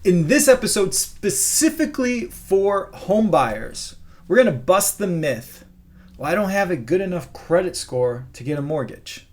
In this episode, specifically for home buyers, we're going to bust the myth. Well, I don't have a good enough credit score to get a mortgage.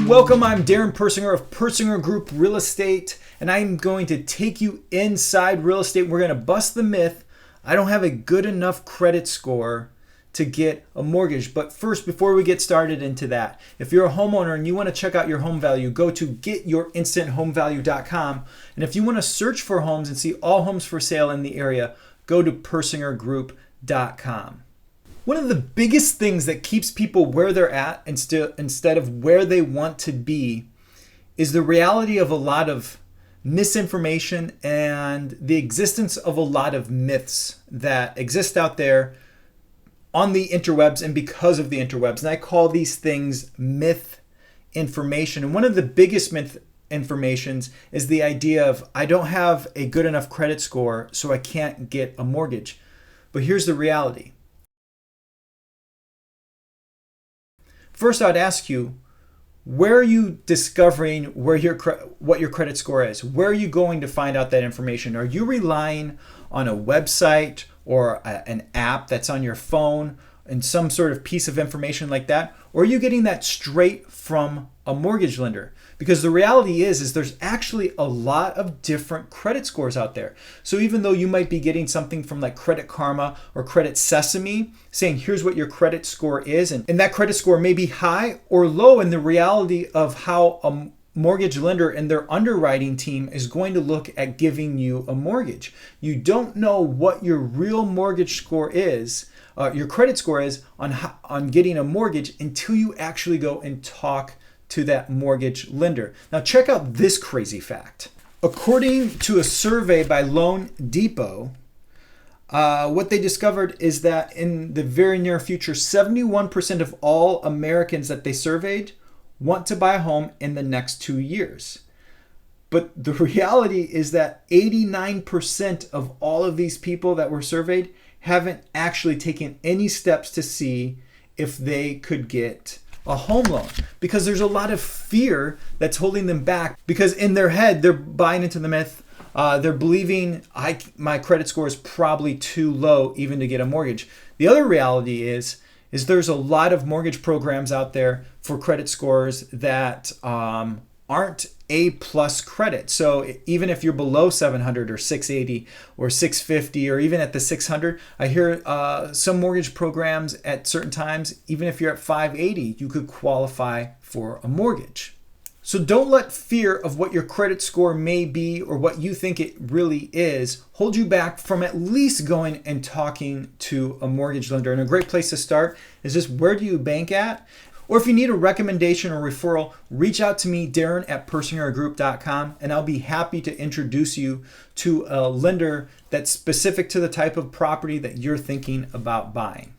Welcome. I'm Darren Persinger of Persinger Group Real Estate, and I'm going to take you inside real estate. We're going to bust the myth. I don't have a good enough credit score to get a mortgage. But first, before we get started into that, if you're a homeowner and you want to check out your home value, go to getyourinstanthomevalue.com. And if you want to search for homes and see all homes for sale in the area, go to persingergroup.com. One of the biggest things that keeps people where they're at instead of where they want to be is the reality of a lot of misinformation and the existence of a lot of myths that exist out there on the interwebs and because of the interwebs. And I call these things myth information. And one of the biggest myth informations is the idea of I don't have a good enough credit score, so I can't get a mortgage. But here's the reality. First, I'd ask you, where are you discovering what your credit score is? Where are you going to find out that information? Are you relying on a website or an app that's on your phone and some sort of piece of information like that? Or are you getting that straight from a mortgage lender? Because the reality is there's actually a lot of different credit scores out there. So even though you might be getting something from like Credit Karma or Credit Sesame saying here's what your credit score is, and that credit score may be high or low in the reality of how a mortgage lender and their underwriting team is going to look at giving you a mortgage. You don't know what your real mortgage score is, your credit score is on getting a mortgage until you actually go and talk to that mortgage lender. Now check out this crazy fact. According to a survey by Loan Depot, what they discovered is that in the very near future, 71% of all Americans that they surveyed want to buy a home in the next 2 years. But the reality is that 89% of all of these people that were surveyed haven't actually taken any steps to see if they could get a home loan, because there's a lot of fear that's holding them back, because in their head they're buying into the myth. They're believing my credit score is probably too low even to get a mortgage. The other reality is there's a lot of mortgage programs out there for credit scores that aren't A+ credit. So even if you're below 700 or 680 or 650 or even at the 600, I hear some mortgage programs at certain times, even if you're at 580, you could qualify for a mortgage. So don't let fear of what your credit score may be or what you think it really is hold you back from at least going and talking to a mortgage lender. And a great place to start is just, where do you bank at? Or if you need a recommendation or referral, reach out to me, Darren at persingergroup.com, and I'll be happy to introduce you to a lender that's specific to the type of property that you're thinking about buying.